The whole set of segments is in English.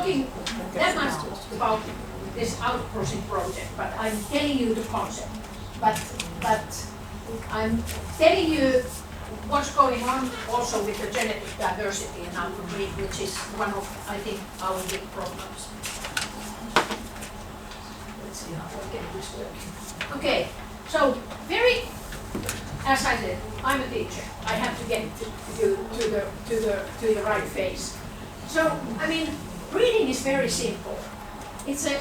talking that much about this outcrossing project, but I'm telling you the concept. But I'm telling you what's going on also with the genetic diversity in our breed, which is one of, I think, our big problems. Let's see how I get this working. Okay, so as I said, I'm a teacher. I have to get you to the right phase. So, I mean, breeding is very simple. It's a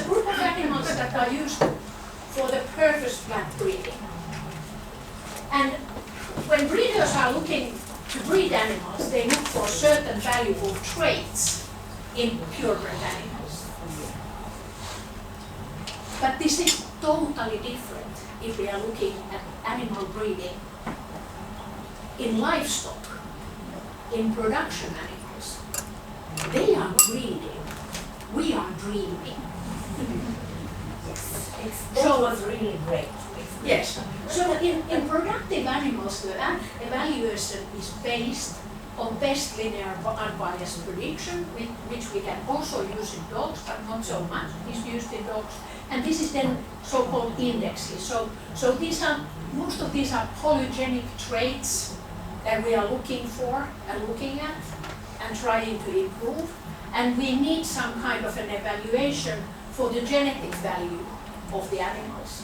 group of animals that are used for the purpose plant breeding. And when breeders are looking to breed animals, they look for certain valuable traits in purebred animals. But this is totally different if we are looking at animal breeding in livestock, in production animals. They are breeding, we are dreaming. That was really great. Yes. So in productive animals, the evaluation is based on best linear unbiased prediction, which we can also use in dogs, but not so much is used in dogs. And this is then so-called indexes. So these are, most of these are polygenic traits that we are looking for and looking at and trying to improve. And we need some kind of an evaluation for the genetic value of the animals.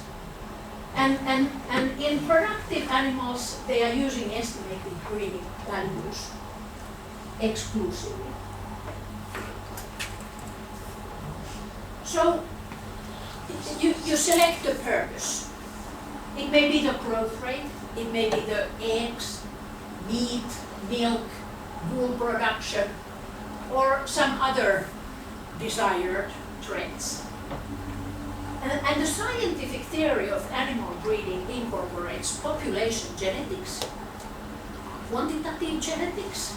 And in productive animals, they are using estimated breeding values exclusively. So you select the purpose. It may be the growth rate, it may be the eggs, meat, milk, wool production, or some other desired traits. And the scientific theory of animal breeding incorporates population genetics, quantitative genetics,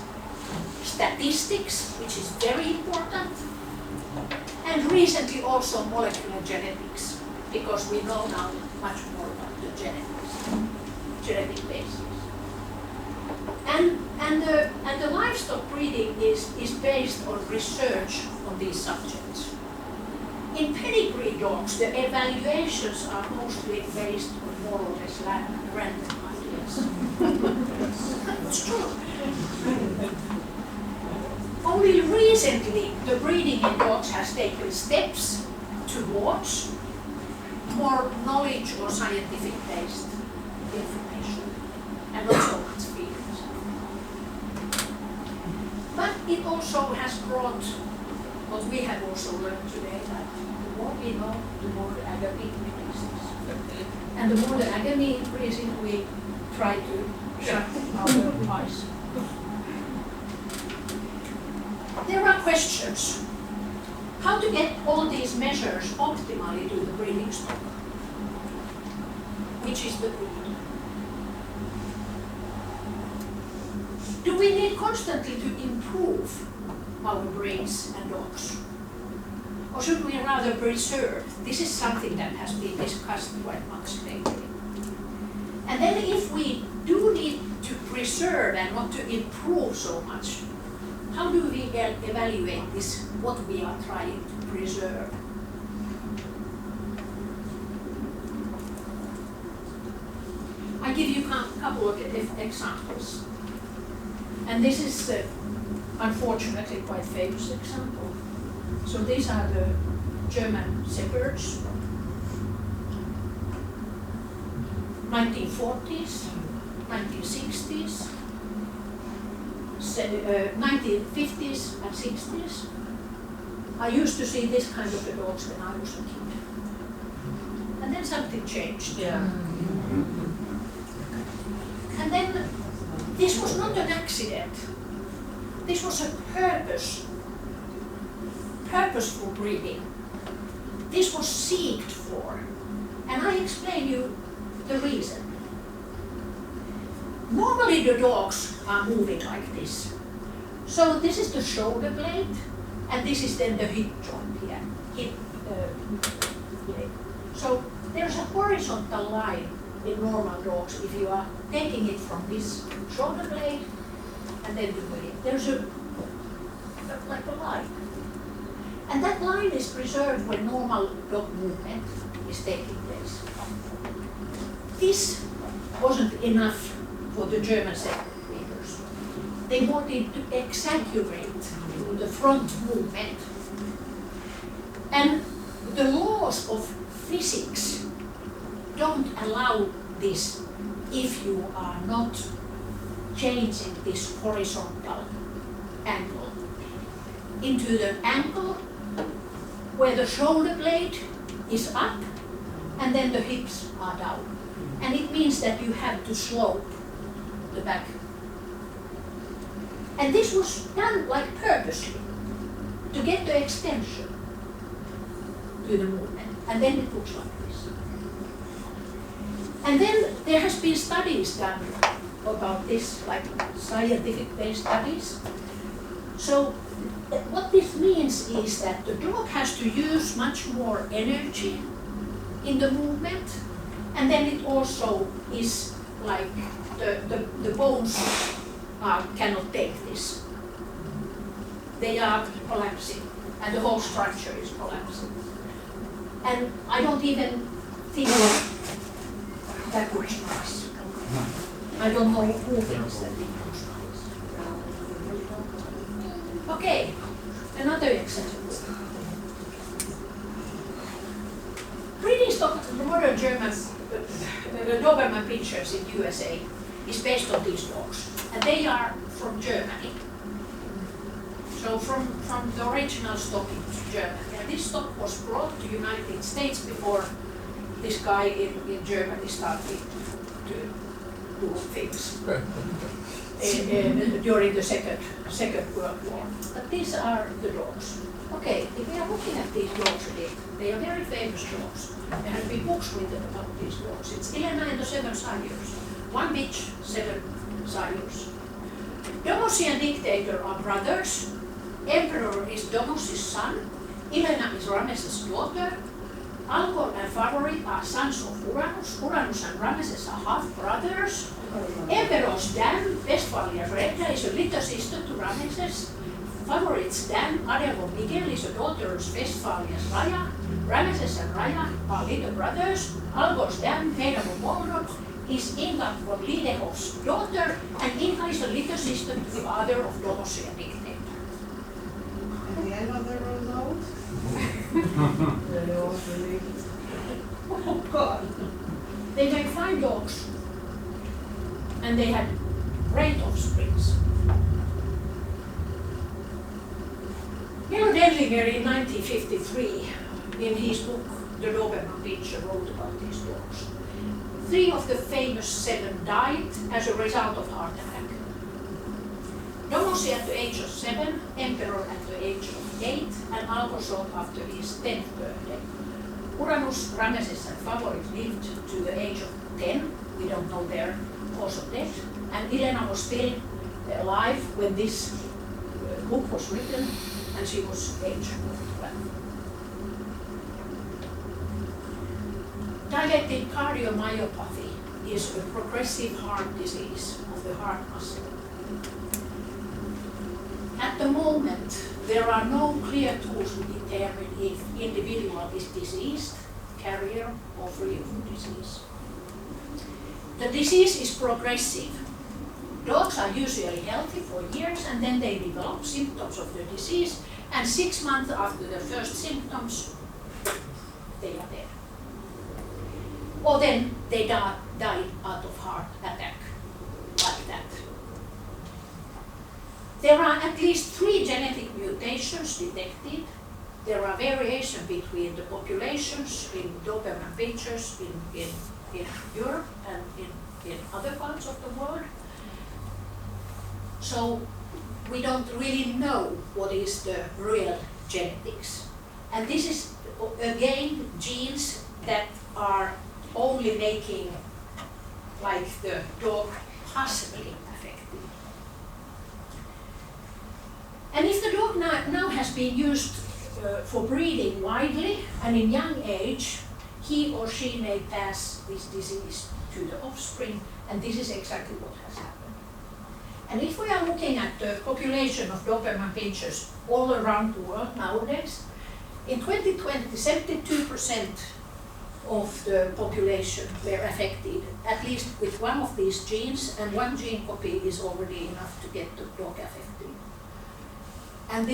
statistics, which is very important, and recently also molecular genetics, because we know now much more about the genetic basis. And the livestock breeding is based on research on these subjects. In pedigree dogs, the evaluations are mostly based on more or less random ideas. It's true. Only recently, the breeding in dogs has taken steps towards more knowledge or scientific-based information, and not so much feelings. But it also has brought what we have also learned today, that the more we know, the more the agony increases. And the more the agony increases, we try to shut our eyes. There are questions. How to get all these measures optimally to the breeding stock? Which is the breed? Do we need constantly to improve our breeds and dogs? Or should we rather preserve? This is something that has been discussed quite much lately. And then if we do need to preserve and not to improve so much, how do we evaluate this, what we are trying to preserve? I give you a couple of examples. And this is unfortunately quite famous example. So these are the German Shepherds, 1940s, 1960s, 1950s and 60s. I used to see this kind of dogs when I was a kid. And then something changed. Yeah. And then this was not an accident. This was a purposeful breeding. This was sought for. And I explain you the reason. Normally the dogs are moving like this. So this is the shoulder blade, and this is then the hip joint here. Hip blade. So there's a horizontal line in normal dogs if you are taking it from this shoulder blade and then to the hip. There's like a line. And that line is preserved when normal dog movement is taking place. This wasn't enough for the German second readers. They wanted to exaggerate the front movement. And the laws of physics don't allow this if you are not changing this horizontal angle into the angle where the shoulder blade is up and then the hips are down. And it means that you have to slope the back. And this was done like purposely to get the extension to the movement. And then it looks like this. And then there has been studies done about this, like scientific-based studies. So what this means is that the dog has to use much more energy in the movement, and then it also is like the bones cannot take this. They are collapsing, and the whole structure is collapsing. And I don't even think that looks nice. I don't know who thinks that it looks nice. Okay, another example. Breeding stock of the modern German Doberman Pinschers in USA is based on these dogs, and they are from Germany. So from the original stock in Germany, and this stock was brought to the United States before this guy in Germany started to do things during the Second World War. But these are the dogs. Okay, if we are looking at these dogs a bit, they are very famous dogs. There have been books written about these dogs. It's Elena and the Seven Sires. One bitch, 7 sires. Domosi and Dictator are brothers. Emperor is Domosi's son. Elena is Ramesses' daughter. Alcor and Favorite are sons of Uranus. Uranus and Ramesses are half-brothers. Emperor's dam, Westphalia's Reda, is a little sister to Ramesses. Favorite's dam, Ariel Miguel, is a daughter of Westphalia's Raya. Ramesses and Raya are little brothers. Algor's dam, Meda of Moldov, is Inga from Lidehov's daughter, and Inga is a little sister to the father of Domosi and Dictator. Any other result? Oh God. They made 5 dogs, and they had great offsprings. Nilo Denlinger in 1953, in his book The Doberman Pinscher, wrote about these dogs. 3 of the famous 7 died as a result of heart attack. Domosi at the age of 7, Emperor at the age of 8, and Alcor after his 10th birthday. Uranus, Ramesses and Favorite lived to the age of 10. We don't know their cause of death. And Elena was still alive when this book was written, and she was age 12. Dilated cardiomyopathy is a progressive heart disease of the heart muscle. At the moment, there are no clear tools to determine if individual is diseased, carrier, or free of disease. The disease is progressive. Dogs are usually healthy for years, and then they develop symptoms of the disease, and 6 months after the first symptoms, they are dead. Or then they die out of heart attack, like that. There are at least 3 genetic mutations detected. There are variations between the populations in Doberman Pinschers in Europe and in other parts of the world. So we don't really know what is the real genetics. And this is, again, genes that are only making like the dog possibly affected. And if the dog now has been used for breeding widely and in young age, he or she may pass this disease to the offspring, and this is exactly what has happened. And if we are looking at the population of Doberman Pinschers all around the world nowadays, In 2020, 72% of the population were affected, at least with one of these genes, and one gene copy is already enough to get the dog affected. And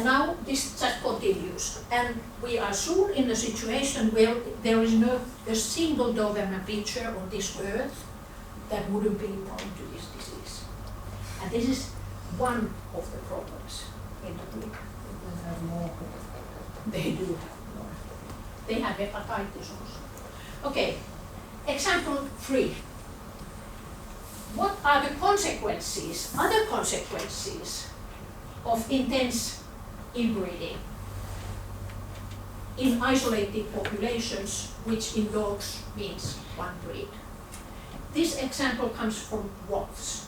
now this just continues. And we are soon in a situation where there is no a single Doberman Pinscher on this earth that wouldn't be prone to this disease. And this is one of the problems in the breed. They have more. They do have more. They have hepatitis also. Okay, example 3. What are the consequences, other consequences of intense inbreeding in isolated populations, which in dogs means one breed? This example comes from wolves.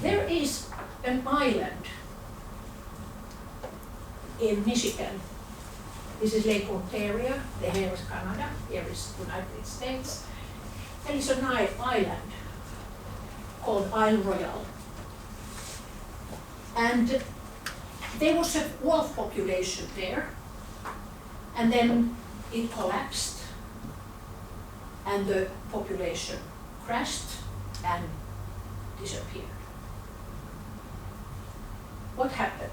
There is an island in Michigan. This is Lake Ontario, here is Canada, here is United States. There is an island called Isle Royale. And there was a wolf population there, and then it collapsed, and the population crashed and disappeared. What happened?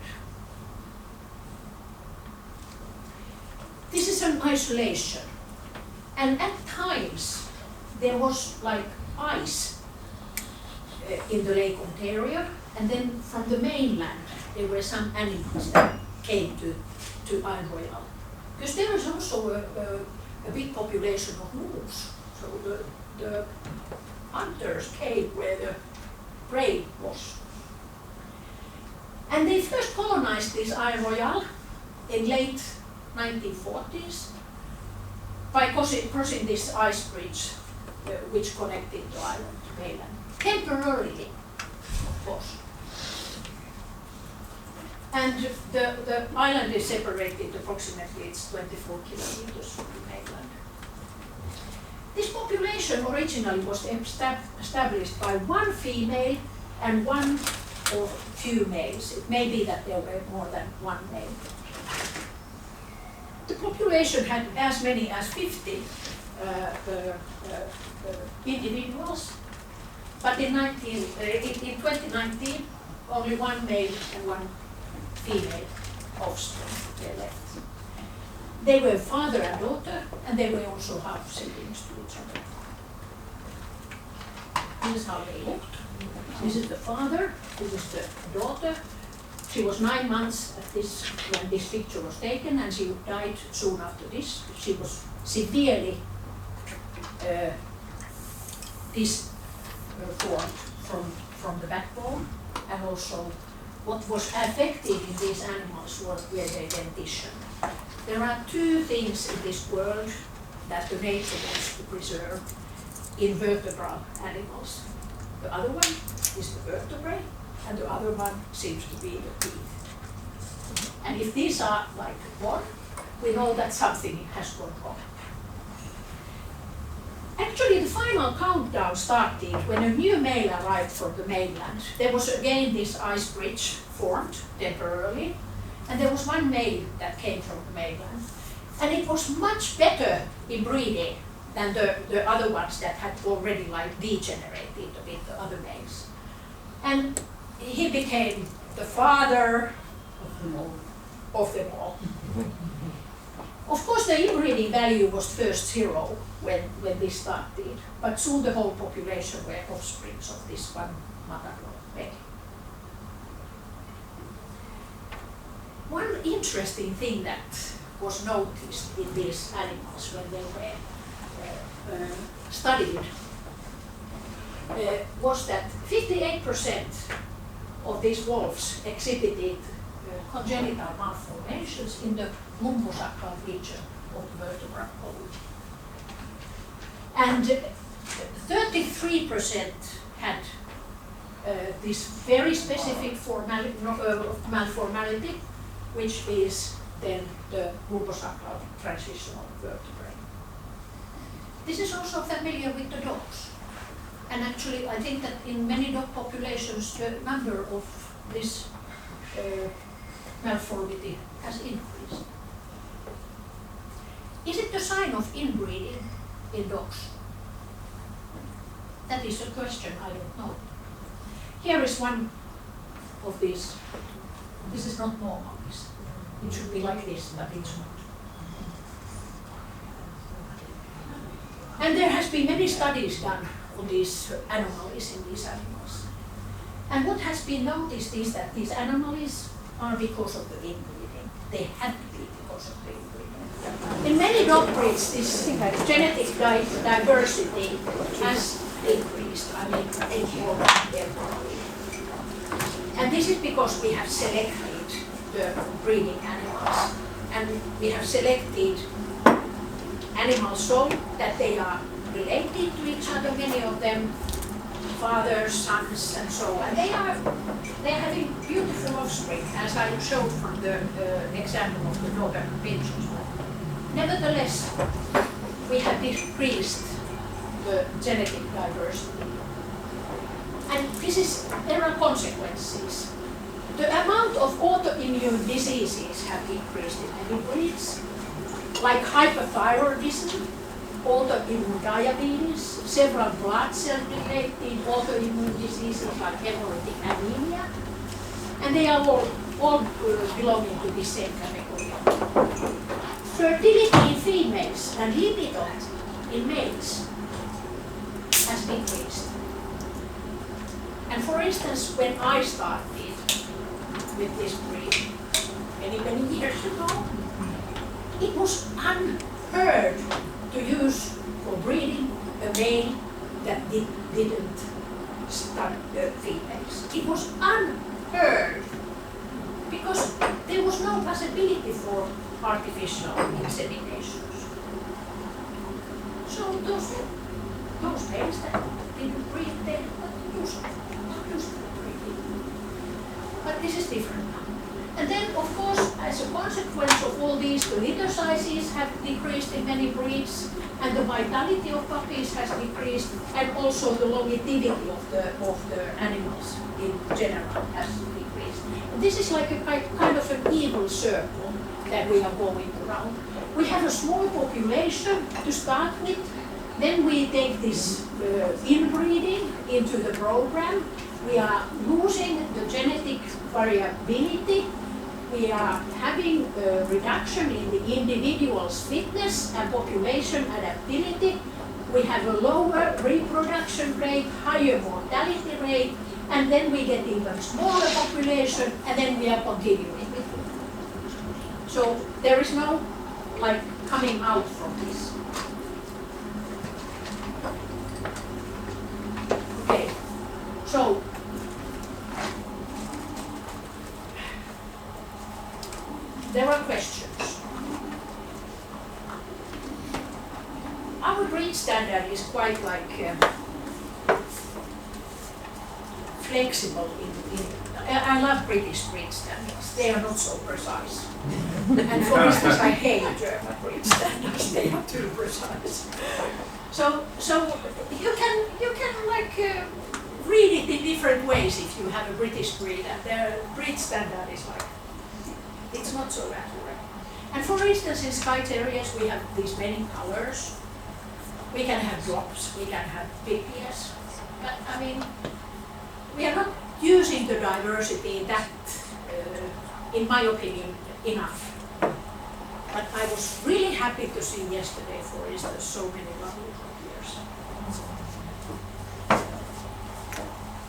This is an isolation, and at times there was like ice in the Lake Ontario, and then from the mainland there were some animals that came to Isle Royale. Because there is also a big population of moose, so the hunters came where the prey was. And they first colonized this Isle Royale in late 1940s by crossing this ice bridge which connected the island to mainland, temporarily, of course. And the island is separated approximately, it's 24 kilometers from the mainland. This population originally was established by one female and one or few males. It may be that there were more than one male. The population had as many as 50 individuals, but in 2019, only one male and one female offspring were left. They were father and daughter, and they were also half siblings to each other. This is how they looked. This is the father, this is the daughter. She was 9 months at this when this picture was taken, and she died soon after this. She was severely disformed from the backbone, and also what was affected in these animals were their dentition. There are two things in this world that the nature wants to preserve in vertebral animals. The other one is the vertebrae, and the other one seems to be the teeth. And if these are like one, we know that something has gone wrong. Actually, the final countdown started when a new male arrived from the mainland. There was again this ice bridge formed temporarily, and there was one male that came from the mainland. And it was much better in breeding than the other ones that had already like degenerated a bit, the other males. And he became the father of them all. Of course, the inbreeding value was first 0 when this started, but soon the whole population were offsprings of this one mother male. One interesting thing that was noticed in these animals when they were studied was that 58% of these wolves exhibited congenital malformations in the lumbosacral region of the vertebral column. And 33% had this very specific malformality, which is then the lumbosacral transitional vertebrae. This is also familiar with the dogs. And actually, I think that in many dog populations, the number of this malformity has increased. Is it a sign of inbreeding in dogs? That is a question I don't know. Here is one of these. This is not normal. It should be like this, but it's not. And there has been many studies done on these anomalies in these animals. And what has been noticed is that these anomalies are because of the inbreeding. They have to be because of the inbreeding. In many dog breeds, this genetic diversity has increased. I mean, enormously. And this is because we have selected the breeding animals. And we have selected animals so that they are related to each other, many of them, fathers, sons, and so on. They are having beautiful offspring, as I showed from the example of the northern pigeons. Nevertheless, we have decreased the genetic diversity. And there are consequences. The amount of autoimmune diseases have increased in many breeds, like hyperthyroidism, autoimmune diabetes, several blood cell-related autoimmune diseases like hemolytic anemia, and they are all belonging to the same category. Fertility in females and libido in males has decreased. And for instance, when I started with this breed many years ago, it was unheard to use for breeding a male that didn't start the females. It was unheard because there was no possibility for artificial inseminations. So those males that didn't breed, they were used for breeding. But this is different now. And then, of course, as a consequence of all these, the litter sizes have decreased in many breeds, and the vitality of puppies has decreased, and also the longevity of the animals in general has decreased. And this is like a kind of an evil circle that we are going around. We have a small population to start with, then we take this inbreeding into the program. We are losing the genetic variability. We are having a reduction in the individual's fitness and population adaptability. We have a lower reproduction rate, higher mortality rate, and then we get even smaller population, and then we are continuing with it. So there is no coming out from this. Okay, so there are questions. Our breed standard is quite flexible. I love British breed standards. They are not so precise. And for instance, I hate German breed standards. They are too precise. So you can read it in different ways if you have a British breed, and their breed standard is it's not so accurate. And for instance, in Skye Terriers, we have these many colors. We can have drops, we can have big ears. But I mean, we are not using the diversity that, in my opinion, enough. But I was really happy to see yesterday, for instance, so many lovely ears.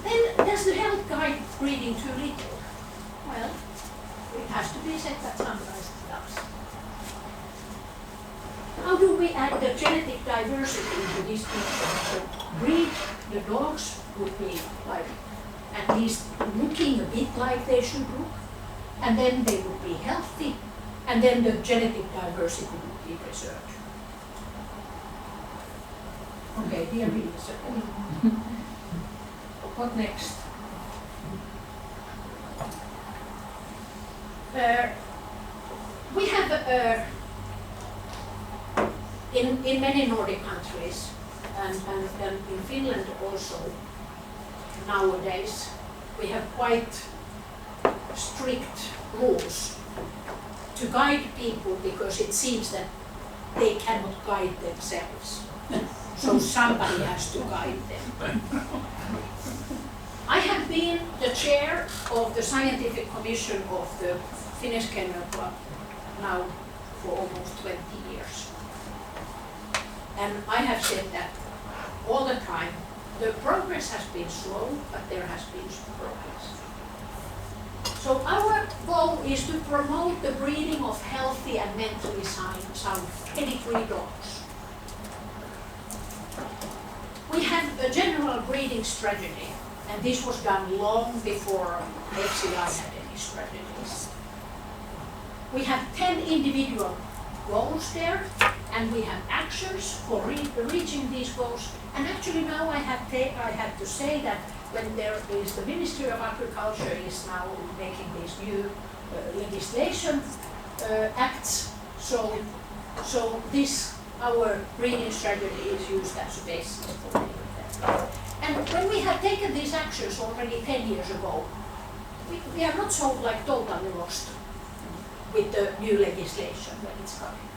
Then does the health guide breeding too little? Well, it has to be said that sometimes it does. How do we add the genetic diversity into this picture? So breed the dogs would be at least looking a bit like they should look, and then they would be healthy, and then the genetic diversity would be preserved. Okay, dear readers, what next? We have in many Nordic countries and in Finland also nowadays we have quite strict rules to guide people because it seems that they cannot guide themselves. So somebody has to guide them. I have been the chair of the scientific commission of the Finnish Kennel Club now for almost 20 years. And I have said that all the time. The progress has been slow, but there has been progress. So our goal is to promote the breeding of healthy and mentally sound pedigree dogs. We have a general breeding strategy, and this was done long before FCI had any strategies. We have 10 individual goals there, and we have actions for reaching these goals. And actually now I have to say that when there is the Ministry of Agriculture is now making these new legislation acts, so this our breeding strategy is used as a basis for that. And when we have taken these actions already 10 years ago, we are not so like totally lost with the new legislation when it's coming.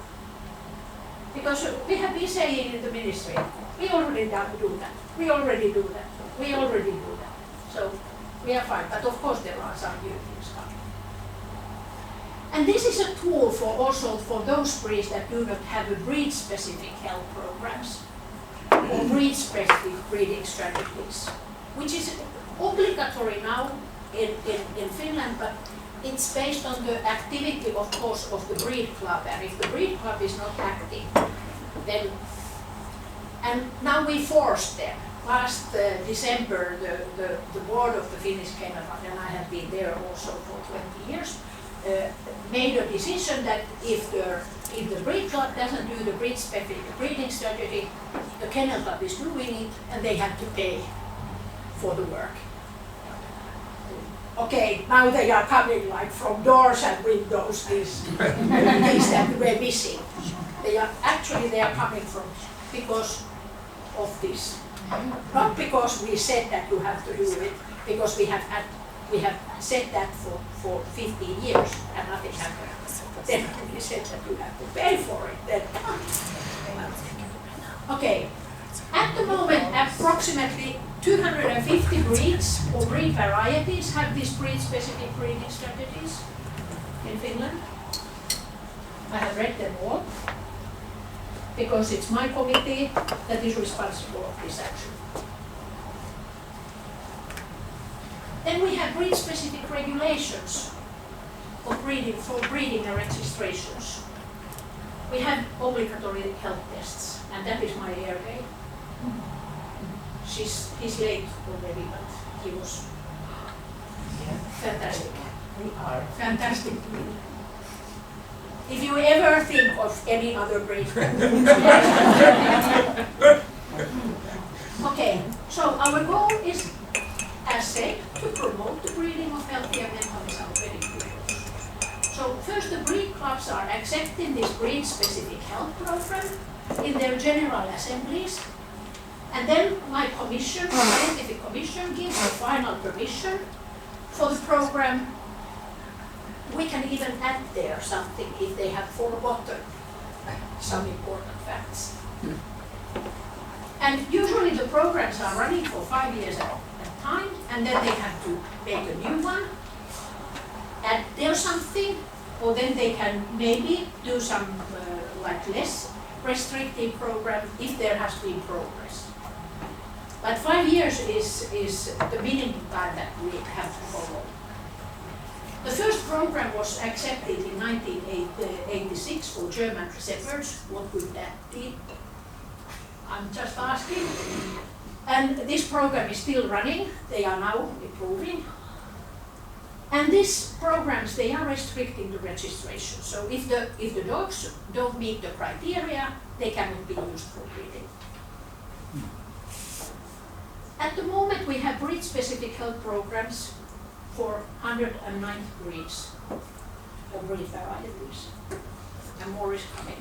Because we have been saying in the ministry, we already do that, we already do that, we already do that. So we are fine, but of course there are some new things coming. And this is a tool for also for those breeds that do not have a breed-specific health programs or breed-specific breeding strategies, which is obligatory now in Finland, but it's based on the activity, of course, of the breed club. And if the breed club is not active, then, and now we forced them. Last December, the board of the Finnish Kennel Club, and I have been there also for 20 years, made a decision that if the breed club doesn't do the breed-specific breeding strategy, the kennel club is doing it, and they have to pay for the work. Okay, now they are coming like from doors and windows, these things that were missing. They are coming from because of this. Not because we said that you have to do it, because we have said that for 15 years and nothing happened. Then we said that you have to pay for it. Then. Okay, at the moment approximately 250 breeds or breed varieties have these breed-specific breeding strategies in Finland. I have read them all because it's my committee that is responsible for this action. Then we have breed-specific regulations of breeding for breeding and registrations. We have obligatory health tests, and that is my airdale. He's late already, but he was fantastic. We are. Fantastic. If you ever think of any other breed. Okay, so our goal is, as said, to promote the breeding of healthy and mentally sound pedigree dogs. So first, the breed clubs are accepting this breed-specific health program in their general assemblies. And then my commission, scientific commission, gives the final permission for the program. We can even add there something if they have forgotten some important facts. And usually the programs are running for 5 years at a time, and then they have to make a new one, add there something, or then they can maybe do some like less restrictive program if there has been progress. But 5 years is the minimum time that we have to follow. The first program was accepted in 1986 for German shepherds. What would that be? I'm just asking. And this program is still running. They are now improving. And these programs, they are restricting the registration. So if the dogs don't meet the criteria, they cannot be used for breeding. At the moment, we have breed-specific health programs for 190 breeds or breed varieties, and more is coming.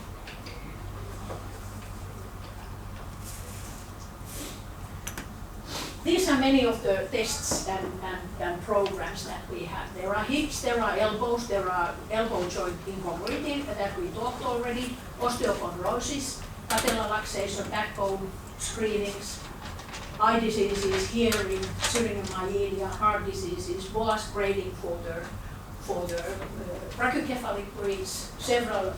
these are many of the tests and programs that we have. There are hips, there are elbows, there are elbow joint incongruity that we talked already, osteochondrosis, patella luxation, backbone screenings, eye diseases, hearing, syringomyelia, heart diseases, boas grading for the brachycephalic breeds, several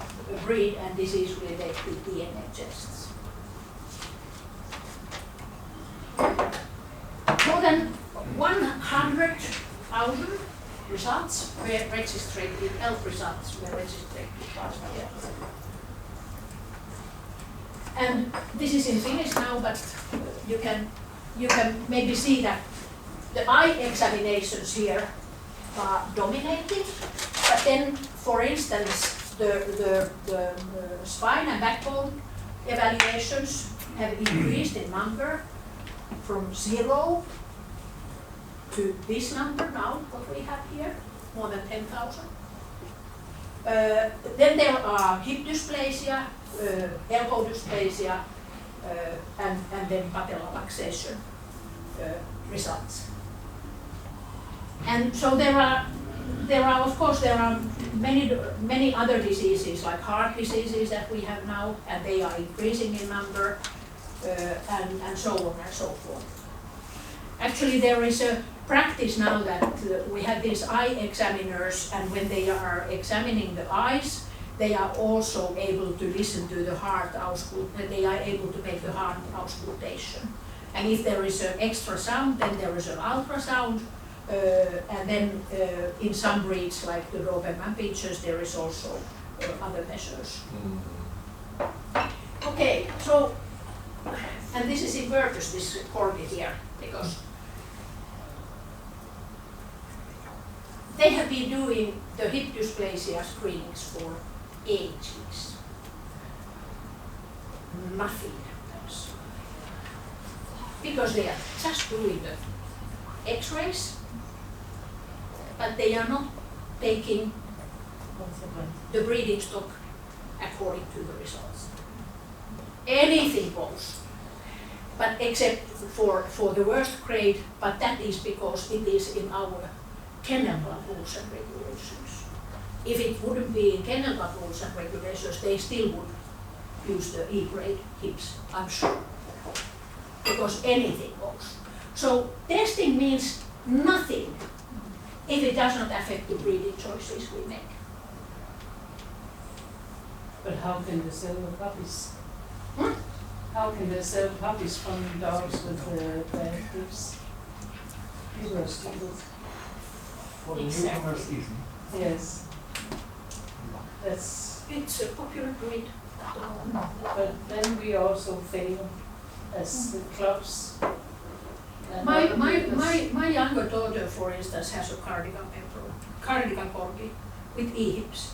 breed and disease-related DNA tests. More than 100,000 results were registered, health results were registered last year. And this is in Finnish now, but you can maybe see that the eye examinations here are dominating, but then, for instance, the spine and backbone evaluations have increased in number from 0 to this number now, what we have here, more than 10,000. Then there are hip dysplasia, elbow dysplasia, and then patella luxation results. And so there are of course many other diseases like heart diseases that we have now, and they are increasing in number, and so on and so forth. Actually, there is a practice now that we have these eye examiners, and when they are examining the eyes, they are also able to listen to the heart auscultation. They are able to make the heart auscultation. And if there is an extra sound, then there is an ultrasound. And then in some breeds, like the Doberman pinschers, there is also other measures. Okay, so, and this is in purpose, this corgi here, because they have been doing the hip dysplasia screenings for ages. Nothing happens. Because they are just doing the X-rays, but they are not taking the breeding stock according to the results. Anything goes, but except for the worst grade, but that is because it is in our kennel club rules and regulations. If it wouldn't be in kennel club rules and regulations, they still would use the E-grade hips, I'm sure, because anything goes. So testing means nothing if it does not affect the breeding choices we make. But how can they sell the puppies? Hmm? How can they sell puppies from dogs with bad hips? These are stupid. For the Exactly. newcomers, easy. Yes. It's a popular breed. But then we also fail as the clubs. And My other breeders. younger daughter, for instance, has a cardigan corgi with E-hips.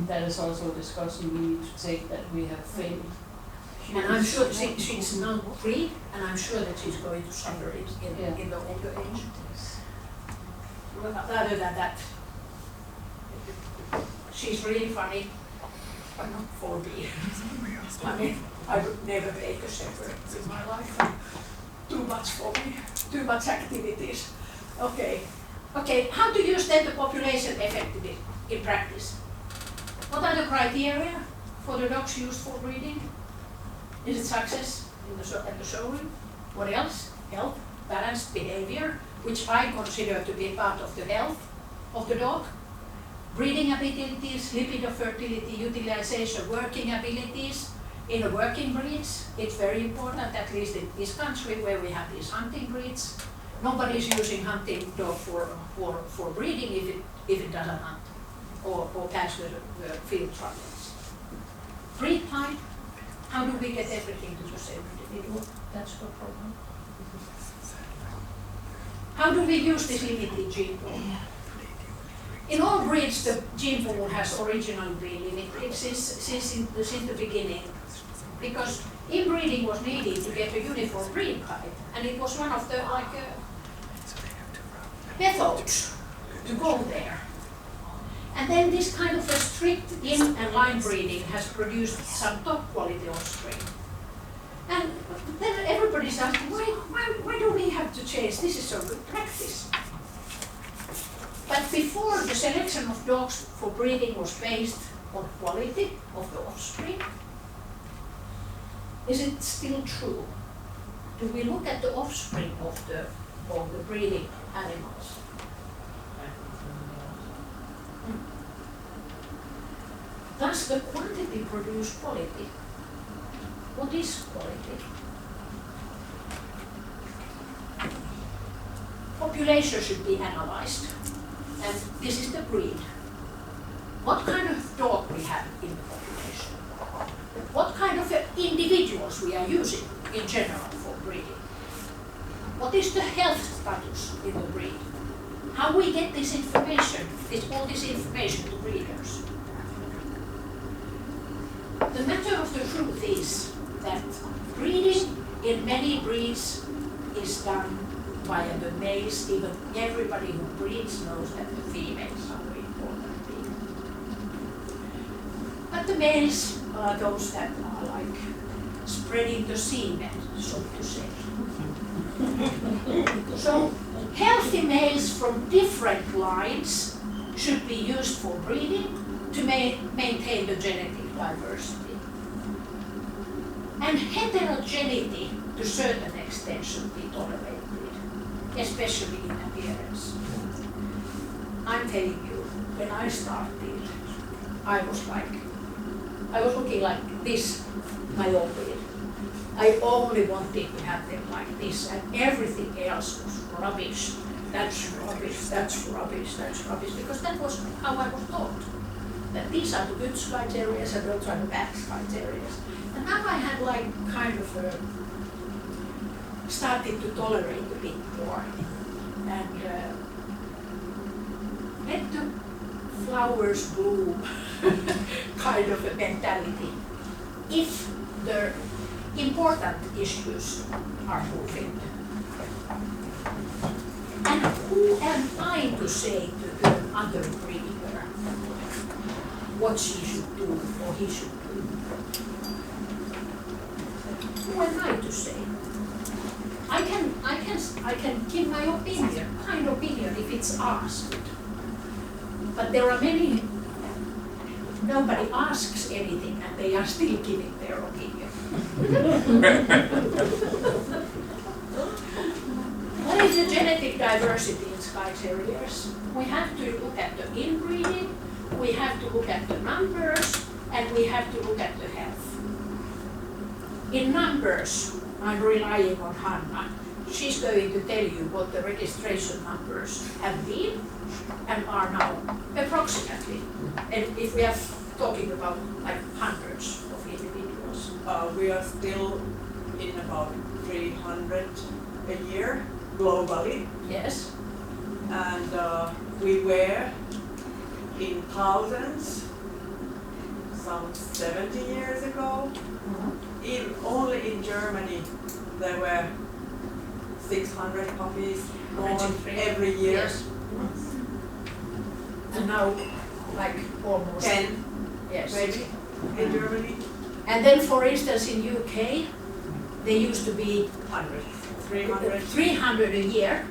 That is also a discussion we need to take, that we have failed. And I'm sure she's now free, and I'm sure that she's going to suffer it Yeah. in the older age. Other than that, she's really funny, but not for me. I mean, I would never take a shepherd in my life. Too much for me, too much activities. Okay, how to use then the population effectively in practice? What are the criteria for the dogs used for breeding? Is it success at the showing? What else? Health, balanced behavior, which I consider to be part of the health of the dog. Breeding abilities, libido, fertility, utilization, working abilities. In the working breeds, it's very important, at least in this country where we have these hunting breeds. Nobody's using hunting dog for breeding if it doesn't hunt or pass the field trials. Breed type. How do we get everything to the same individual? That's the problem. How do we use this limited gene pool? In all breeds, the gene pool has originally been limited since the beginning, because inbreeding was needed to get a uniform breed type, and it was one of the methods to go there. And then this kind of a strict in and line breeding has produced some top quality offspring. And then everybody's asking, why do we have to change? This is so good practice. But before, the selection of dogs for breeding was based on quality of the offspring. Is it still true? Do we look at the offspring of the breeding animals? Does the quantity produce quality? What is quality? Population should be analyzed, and this is the breed. What kind of dog we have in the population? What kind of individuals we are using in general for breeding? What is the health status in the breed? How we get this information, all this information to breeders? The matter of the truth is that breeding in many breeds is done by the males. Even everybody who breeds knows that the females are very important breed. But the males are those that are like spreading the semen, so to say. So healthy males from different lines should be used for breeding to maintain the genetic diversity. And heterogeneity to a certain extent should be tolerated, especially in appearance. I'm telling you, when I started, I was looking like this, my own breed. I only wanted to have them like this, and everything else was rubbish. That's rubbish, that's rubbish, that's rubbish, because that was how I was taught. That these are the good Skye Terriers and those are the bad Skye Terriers. And now I had like kind of started to tolerate a bit more and let the flowers bloom kind of a mentality if the important issues are fulfilled. And who am I to say to the other breeder what she should do or he should do? Who am I to say? I can give my opinion, kind opinion if it's asked. But there are many, nobody asks anything and they are still giving their opinion. What is the genetic diversity in Skye Terriers? We have to look at the inbreeding, we have to look at the numbers, and we have to look at the health. In numbers, I'm relying on Hanna. She's going to tell you what the registration numbers have been and are now approximately. And if we are talking about like hundreds of individuals. We are still in about 300 a year globally. Yes. And we were in thousands some 70 years ago. Only in Germany there were 600 puppies born every year. Yes. And now like almost 10 yes. maybe in Germany. And then for instance in UK they used to be 300 a year,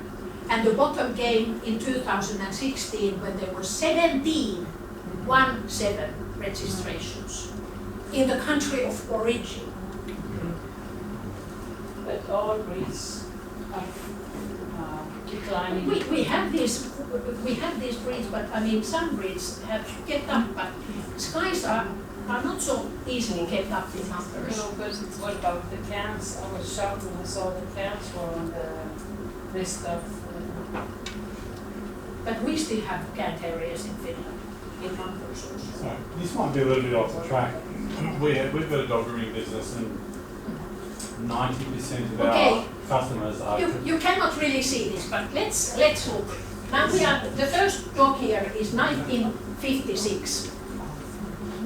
and the bottom came in 2016 when there were 17 registrations in the country of origin. But all breeds are declining. We have these breeds, but I mean some breeds have kept up, but Skies are not so easily kept up in numbers. No, but what about the cans? I was shocked when I saw the cans were on the list of. But we still have can terriers in Finland in numbers also. So this might be a little bit off the track. We've got a dog grooming business, and 90% of our customers are. You cannot really see this, but let's look. Now the first dog here is 1956.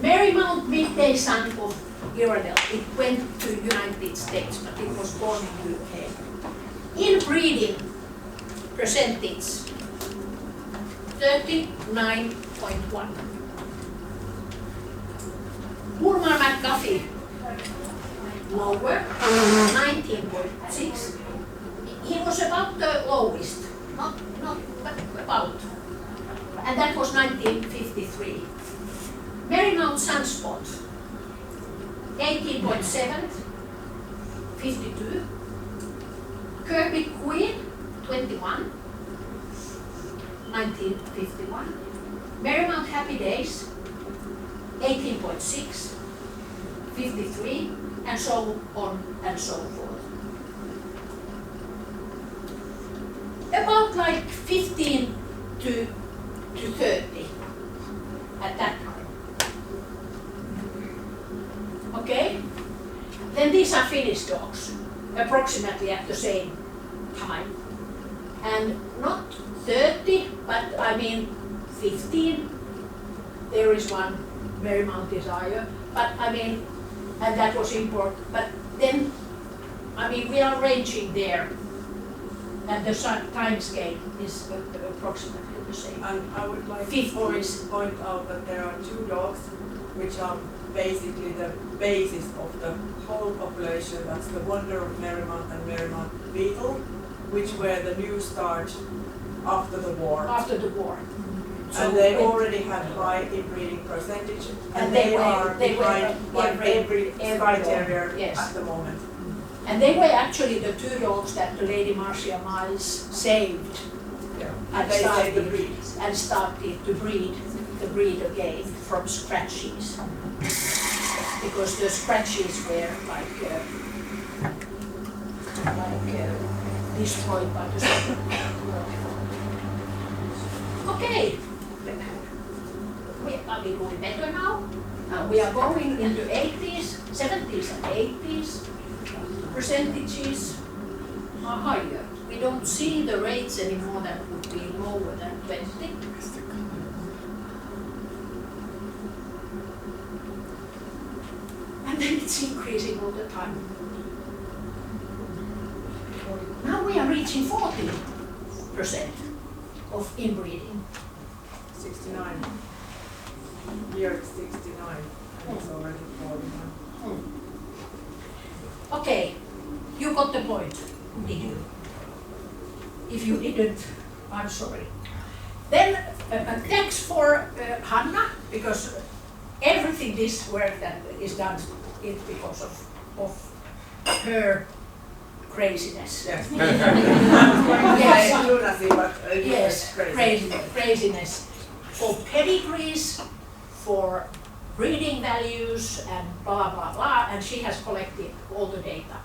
Marymount Midday Son of Iredell. It went to United States, but it was born in UK. In breeding percentage, 39.1. Burma McGuffey, lower, 19.6. He was about the lowest, not but about. And that was 1953. Marymount Sunspot, 18.7, 52. Kirby Queen, 21, 1951. Marymount Happy Days, 18.6, 53, and so on and so forth. About like 15 to 30 at that time. Okay? Then these are Finnish dogs, approximately at the same time. And not 30, but I mean 15. There is one Marymount Desire, but I mean, and that was important. But then, I mean, we are ranging there, and the time scale is approximately the same. And I would like to 50. point out that there are two dogs which are basically the basis of the whole population. That's the Wonder of Marymount and Marymount Beetle, which were the new start after the war. After the war. And they already had high inbreeding percentage, and they are they were behind by every Skye dog. Terrier Yes. at the moment. And they were actually the two dogs that the Lady Marcia Miles saved and They saved the started, breed. and started to breed the breed again from scratchies. Because the scratchies were destroyed by the Second World War. Okay. Are we doing better now? We are going into 80s, 70s and 80s. Percentages are higher. We don't see the rates anymore that would be lower than 20. And then it's increasing all the time. Now we are reaching 40% of inbreeding. 69. Year 69, and it's already 41. Okay, you got the point, did you? If you didn't, I'm sorry. Then thanks for Hanna, because everything this work that is done is because of her craziness. Yes. Yes. Lunacy, but Yes, crazy. craziness. For pedigrees, for breeding values, and blah, blah, blah, and she has collected all the data.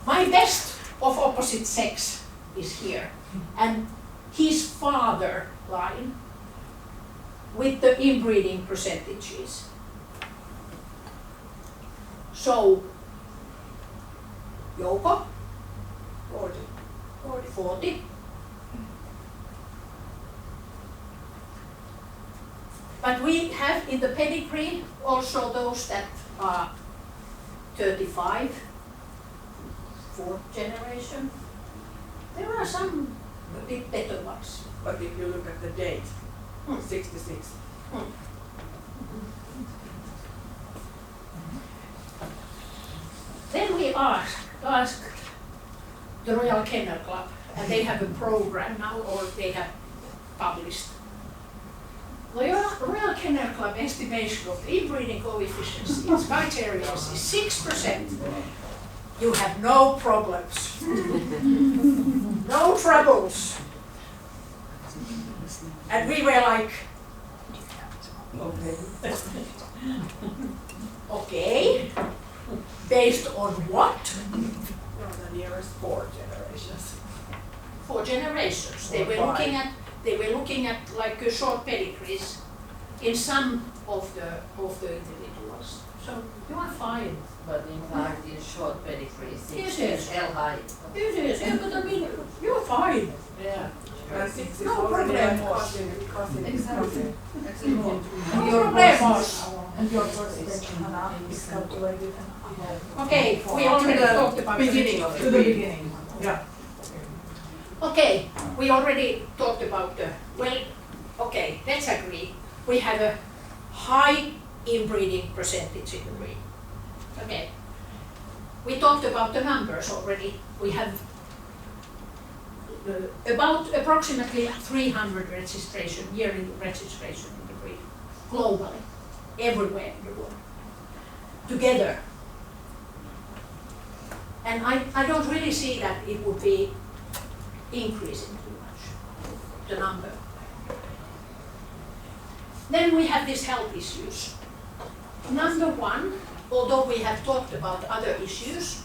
My best of opposite sex is here, and his father line with the inbreeding percentages. So, Jouko, 40. But we have in the pedigree also those that are 35, fourth generation. There are some a bit better ones. But if you look at the date, 66. Then we asked the Royal Kennel Club, and they have a program now, or they have published. The Royal Kennel Club estimation of inbreeding coefficiency in Skye Terriers is 6%. You have no problems, no troubles. And we were like, okay, based on what? No, the nearest 4 generations. 4 generations. They were looking at like short pedigrees in some of the individuals. So you are fine. But in fact, in short pedigrees, Yes, it's L high. Yes, but I mean, you're fine. Yeah. And 6 is No already problem. like cousin. Exactly. No problemos. And your percentage is calculated. Okay, we already talked about beginning of To the beginning. Yeah. Okay, we already talked about the, well, okay, let's agree, we have a high inbreeding percentage in the breed. Okay. We talked about the numbers already. We have about approximately 300 yearly registration in the breed, globally, everywhere in the world, together. And I don't really see that it would be increasing too much, the number. Then we have these health issues. Number one, although we have talked about other issues,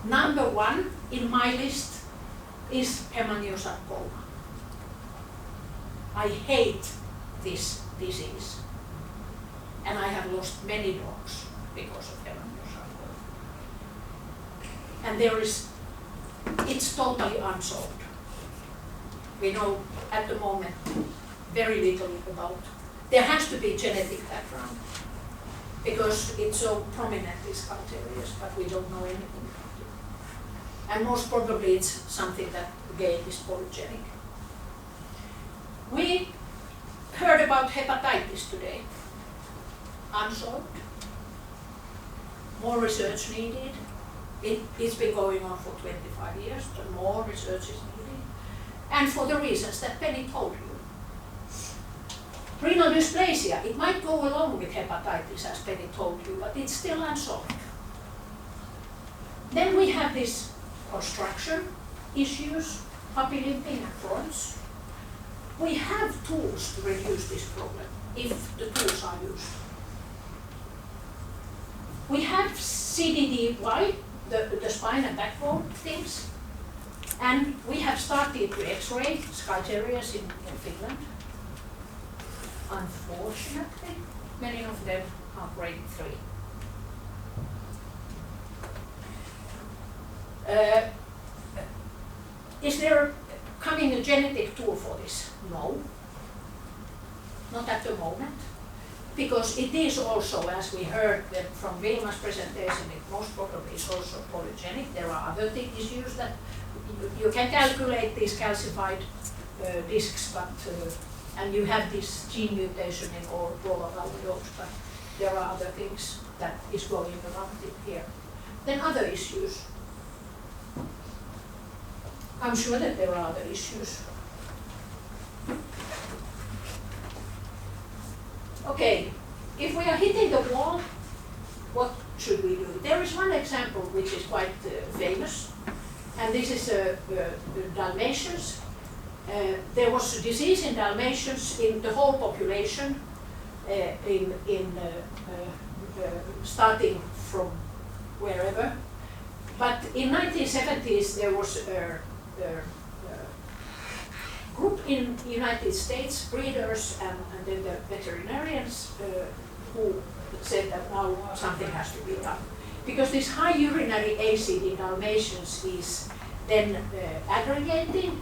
number one in my list is hemangiosarcoma. I hate this disease, and I have lost many dogs because of hemangiosarcoma. And it's totally unsolved. We know at the moment very little about. There has to be genetic background because it's so prominent in Skye Terriers, but we don't know anything about it. And most probably it's something that again is polygenic. We heard about hepatitis today. Unsolved. More research needed. It's been going on for 25 years, so more research is needed. And for the reasons that Penny told you. Renal dysplasia, it might go along with hepatitis, as Penny told you, but it's still unsolved. Then we have these construction issues, puppy limping and fronts. We have tools to reduce this problem, if the tools are used. We have CDDY, the spine and backbone things, and we have started to X-ray Skye Terriers in Finland. Unfortunately, many of them are grade 3. Is there coming a genetic tool for this? No, not at the moment, because it is also, as we heard from Vilma's presentation, it most probably is also polygenic. There are other issues that you can calculate these calcified discs, but and you have this gene mutation in all of our dogs, but there are other things that is going around here. Then other issues. I'm sure that there are other issues. Okay, if we are hitting the wall, what should we do? There is one example which is quite famous, and this is Dalmatians. There was a disease in Dalmatians in the whole population, starting from wherever. But in 1970s there was a group in the United States, breeders and then the veterinarians, who said that now something has to be done. Because this high urinary acid in Dalmatians is then aggregating,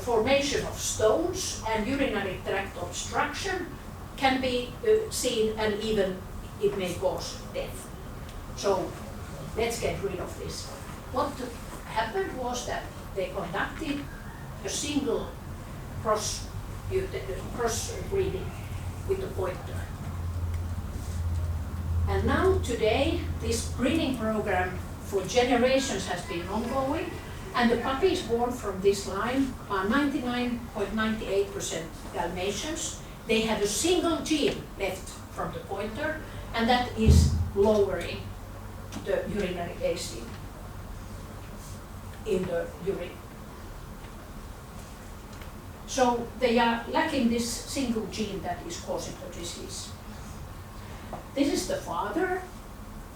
formation of stones, and urinary tract obstruction can be seen, and even it may cause death. So let's get rid of this. What happened was that they conducted a single cross breeding with the pointer. And now today this breeding program for generations has been ongoing, and the puppies born from this line are 99.98% Dalmatians. They have a single gene left from the pointer, and that is lowering the urinary acid in the urine. So they are lacking this single gene that is causing the disease. This is the father,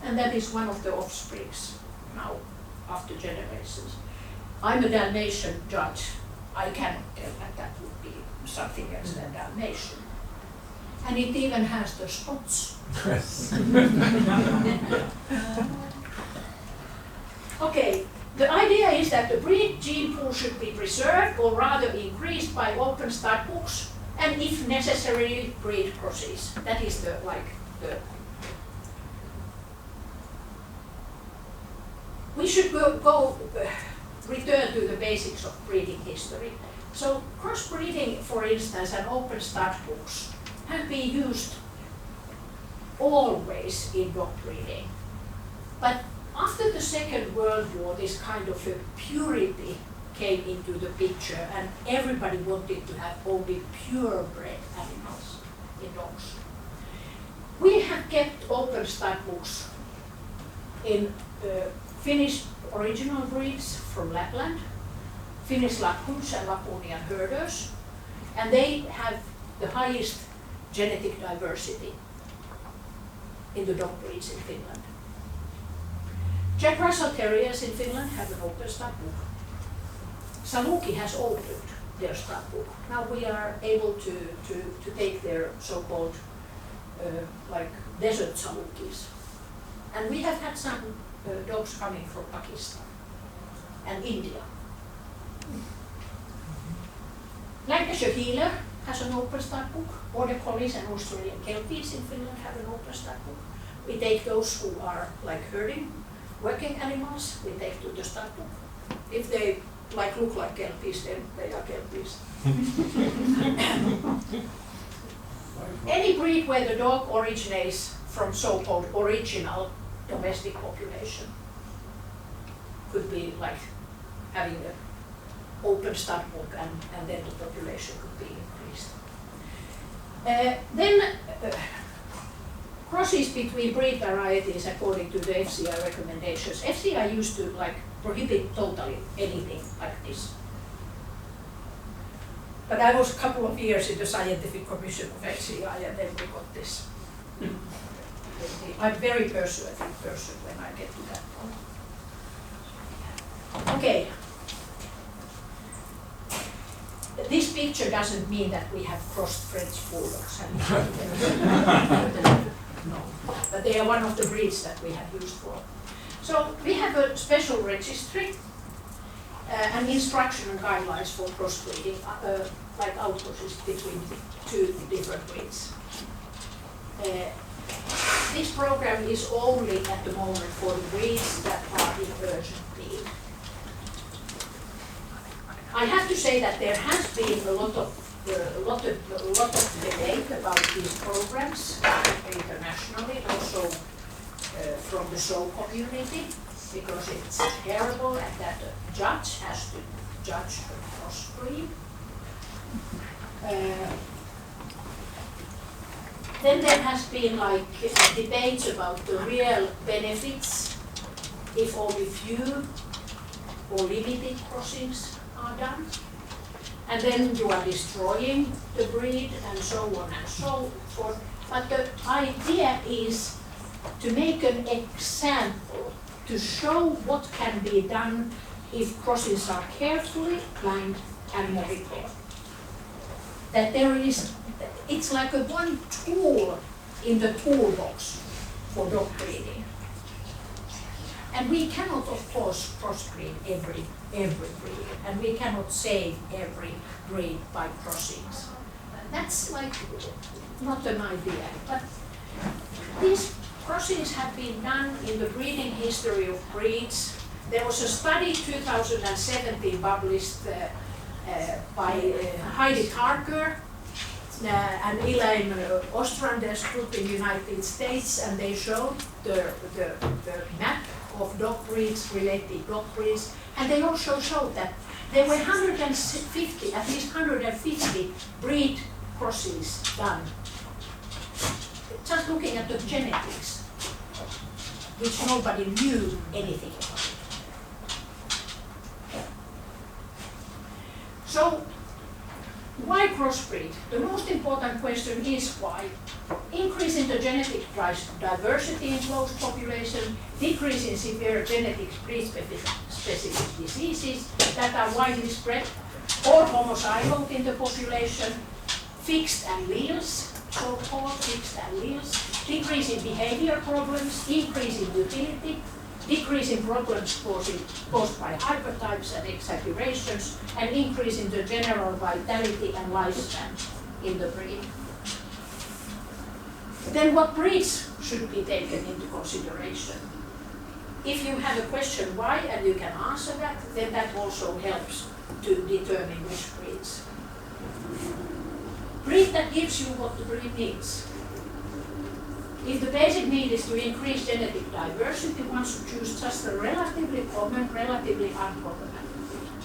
and that is one of the offsprings now after generations. I'm a Dalmatian judge. I cannot tell that that would be something else than Dalmatian. And it even has the spots. Okay, the idea is that the breed gene pool should be preserved or rather increased by open stud books, and if necessary, breed crosses. That is the we should return to the basics of breeding history. So crossbreeding, for instance, and open stud books have been used always in dog breeding. But after the Second World War, this kind of a purity came into the picture, and everybody wanted to have only purebred animals in dogs. We have kept open stud books in Finnish original breeds from Lapland, Finnish Lapphunds and Laponian herders, and they have the highest genetic diversity in the dog breeds in Finland. Jack Russell Terriers in Finland have an open stud book. Saluki has opened their stud book. Now we are able to take their so-called like desert Salukis. And we have had some dogs coming from Pakistan and India. Lancashire Heeler has an open stud book. Border Collies and Australian Kelpies in Finland have an open stud book. We take those who are like herding, working animals, we take to the stud book. If they look like Kelpies, then they are Kelpies. Any breed where the dog originates from so-called original domestic population could be like having an open stud book, and then the population could be increased. Then crosses between breed varieties according to the FCI recommendations. FCI used to prohibit totally anything like this. But I was a couple of years in the scientific commission of FCI, and then we got this. I'm a very persuasive person when I get to that point. Okay. This picture doesn't mean that we have crossed French bulldogs. No, but they are one of the breeds that we have used for. So we have a special registry and instruction and guidelines for crossbreeding, like outcrosses between two different breeds. This program is only at the moment for the breeds that are in urgent need. I have to say that there has been a lot of debate about these programs internationally, also from the show community, because it's terrible and that a judge has to judge a crossbreed. Then there has been debates about the real benefits if only few or limited crossings are done. And then you are destroying the breed and so on and so forth. But the idea is to make an example to show what can be done if crossings are carefully planned and monitored. That it's like a one tool in the toolbox for dog breeding. And we cannot, of course, crossbreed every breed, and we cannot save every breed by crossings. That's not an idea. But these crossings have been done in the breeding history of breeds. There was a study 2017 published by Heidi Carker and Elaine Ostrander's group in the United States, and they showed the map of dog breeds, related dog breeds, and they also showed that there were at least 150 breed crosses done. Just looking at the genetics, which nobody knew anything about. So, why crossbreed? The most important question is why. Increase in the genetic diversity in close population, decrease in severe genetic breed-specific diseases that are widely spread or homozygote in the population, fixed alleles, so-called fixed alleles, decrease in behavior problems, increase in utility, decrease in problems caused by hypertypes and exaggerations, and increase in the general vitality and lifespan in the breed. Then what breeds should be taken into consideration? if you have a question why and you can answer that, then that also helps to determine which breeds. Breed that gives you what the breed needs. If the basic need is to increase genetic diversity, one should choose just a relatively common, relatively unproblematic breed.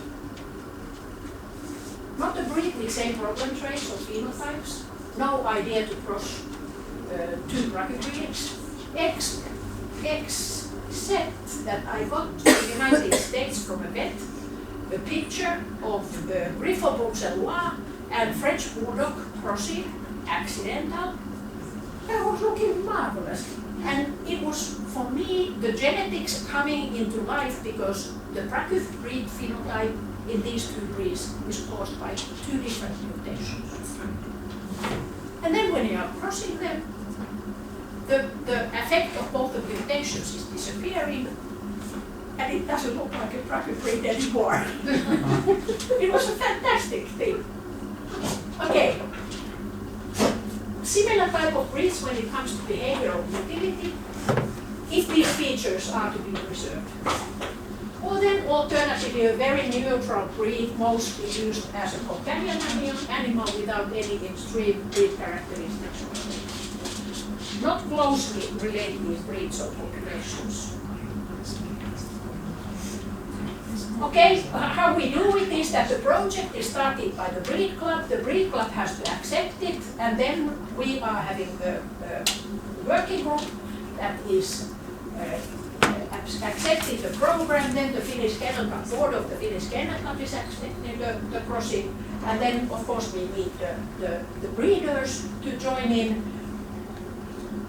Not a breed with same problem traits or phenotypes. No idea to cross two rugby breeds. Except that I got to the United States from a vet a picture of Griffon Bruxellois and French Bulldog crossing, accidental. That was looking marvelous. And it was, for me, the genetics coming into life because the Prague breed phenotype in these two breeds is caused by two different mutations. And then when you are crossing them, the effect of both the mutations is disappearing, and it doesn't look like a Prague breed anymore. It was a fantastic thing. Okay. Similar type of breeds when it comes to behavioral utility, if these features are to be preserved. Or then alternatively a very neutral breed, mostly used as a companion animal without any extreme breed characteristics. Not closely related with breeds or populations. Okay, how we do it is that the project is started by the breed club. The breed club has to accept it, and then we are having a working group that is accepting the program. Then the Finnish Kennel Club, board of the Finnish Kennel Club is accepting the crossing, and then of course we need the breeders to join in.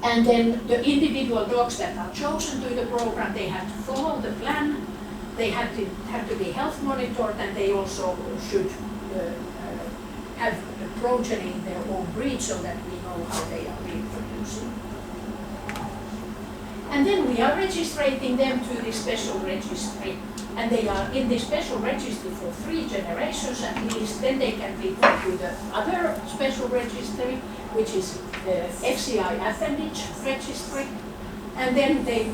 And then the individual dogs that are chosen to the program, they have to follow the plan. They have to be health monitored, and they also should have a progeny in their own breed so that we know how they are reproducing. And then we are registering them to the special registry, and they are in the special registry for 3 generations at least. Then they can be put to the other special registry, which is the FCI Appendage Registry, and then they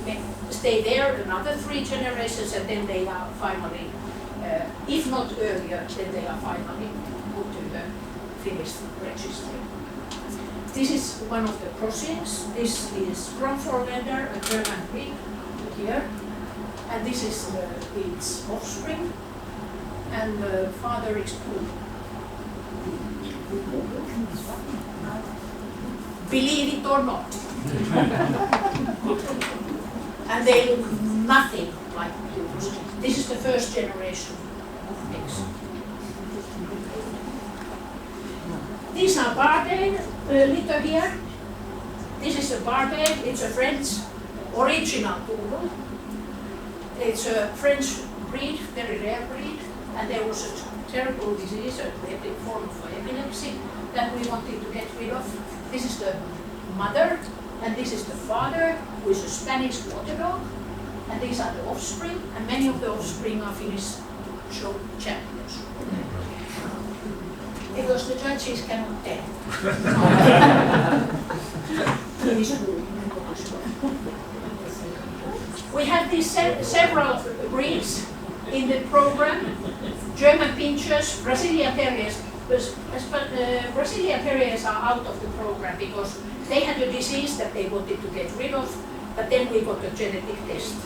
stay there another 3 generations, and then they are finally, if not earlier, then they are finally put to the Finnish registry. This is one of the crossings. This is Kronforländer, a German breed here, and this is its offspring, and the father is Poodle. Believe it or not. And they look nothing like poodles. This is the first generation of pigs. These are Bardane litter here. This is a Bardane. It's a French original poodle. It's a French breed, very rare breed, and there was a terrible disease, a form of epilepsy that we wanted to get rid of. This is the mother, and this is the father, who is a Spanish water dog, and these are the offspring, and many of the offspring are Finnish show champions. Because the judges cannot tell. We have these several breeds in the program. German Pinschers, Brazilian Terriers. Brazilian Terriers are out of the program because they had a disease that they wanted to get rid of, but then we got a genetic test.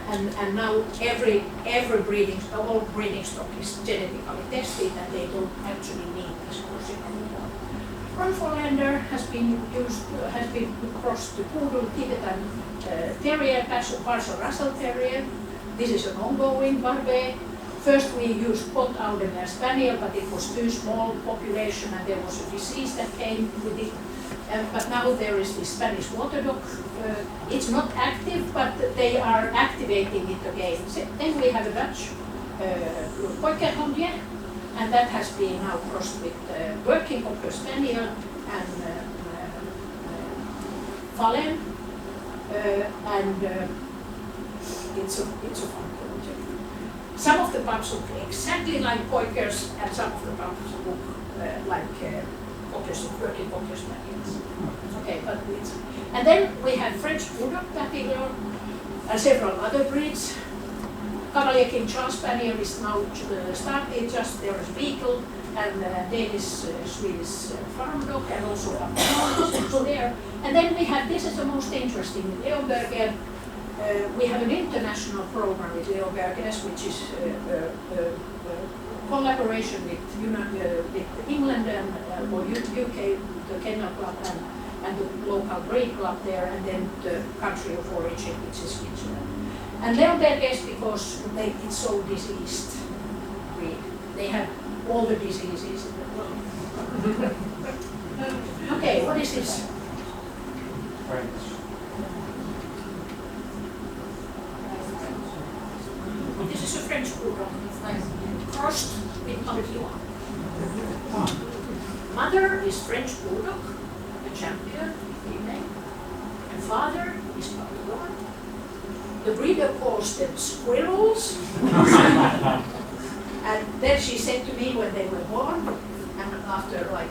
And now every breeding stock is genetically tested, and they don't actually need this crossing anymore. Kronforländer has been crossed to Poodle, Tibetan Terrier, Parcel Russell Terrier. This is an ongoing Barbet. First we used Pot Aldermere Spaniel, but it was too small population and there was a disease that came with it. But now there is the Spanish water dog. It's not active, but they are activating it again. Then we have a Dutch Poikerhondje, and that has been now crossed with working Cocker Spaniel and Fallen, and it's a fun project. Some of the pups look exactly like Poikers, and some of the pups look like working Cocker Spaniels. Okay, but it's, and then we have French Bulldog Papillon, and several other breeds. Cavalier King Charles Spaniel is now started, just there is Beagle and Danish, Swedish farm dog, and also a there. And then we have, this is the most interesting, Leonberger. We have an international program with Leonbergers, which is collaboration with England and or UK, the Kennel Club and the local breed club there, and then the country of origin, which is Switzerland. And Leonbergers, because it's so diseased breed, they have all the diseases in the world. Okay, what is this? French. This is a French bulldog. It's nice. Crossed with Papillon. Mother is French bulldog, a champion, female, and father is Papillon. The breeder calls them squirrels. And then she said to me when they were born, and after like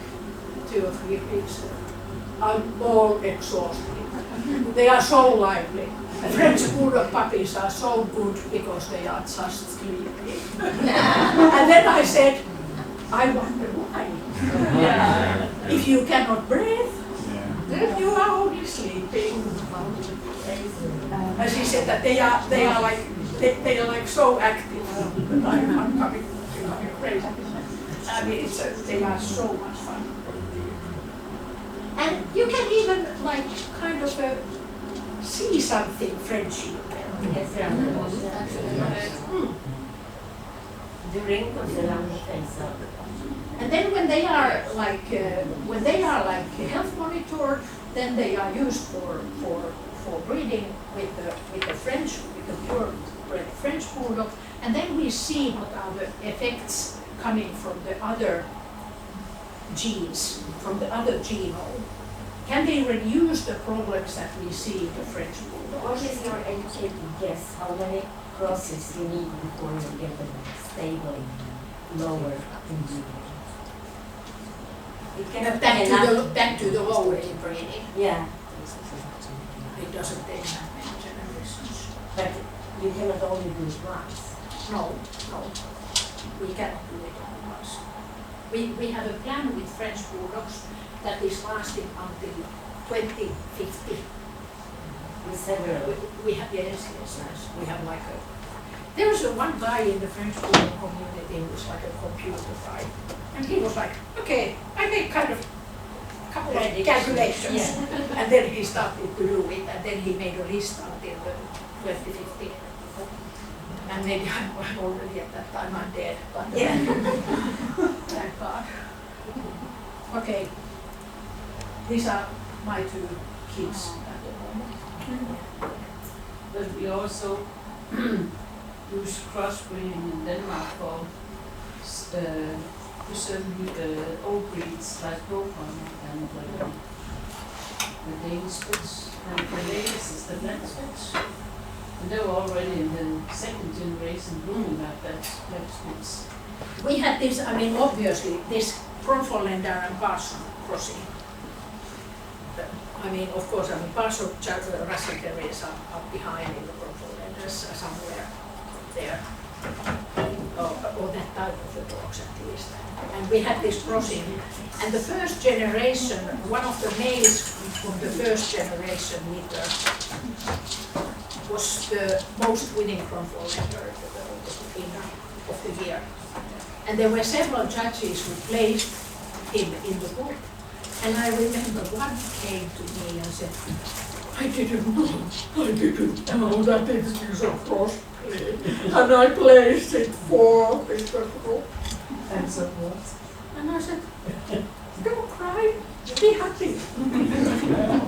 2 or 3 weeks, I'm all exhausted. They are so lively. The French bulldog puppies are so good because they are just sleepy. And then I said, I wonder why. If you cannot breathe, then you are only sleeping. And she said that they are like so active. I'm coming crazy. I mean, they are so much fun. And you can even like kind of see something Frenchy in them. Yes, the wrinkles around the face are. And then when they are like health monitored, then they are used for breeding with the purebred French bulldog, and then we see what are the effects coming from the other genes, from the other genome. Can they reduce the problems that we see in the French bulldog? What is your educated guess? How many crosses you need before you get them stable lower in genome? It cannot Back to the lower breeding. Yeah, It doesn't take that many generations. but you cannot only do it once. No. We cannot do it all at once. We have a plan with French bulldogs that is lasting until 2050. With several. We have, yes. We have like there was one guy in the French bulldog community who was like a computer guy. And he was like, okay, I make kind of a couple of calculations. Yeah. And then he started to do it, and then he made a list until 2050. And maybe I'm already at that time I'm dead, but thank God. Okay, these are my 2 kids at the moment. But we also use crossbreeding in Denmark for certain old breeds like Bovon and the Danish Spitz, and the latest is the Black Spitz. And they were already in the 2nd generation blooming like that Black Spitz. We had this, I mean, obviously, this Kronfollender and Parson crossing. I mean, of course, Parson Russell Terriers are up behind in the Kronfollenders somewhere there. Or that type of the dogs at least. And we had this crossing. And the first generation, one of the males from the first generation litter was the most winning Kronfollender of the year. And there were several judges who placed him in the book. And I remember one came to me and said, I didn't know that it is a crossbreed. And I placed it 4th in the group. And so what? And I said, don't cry, be happy.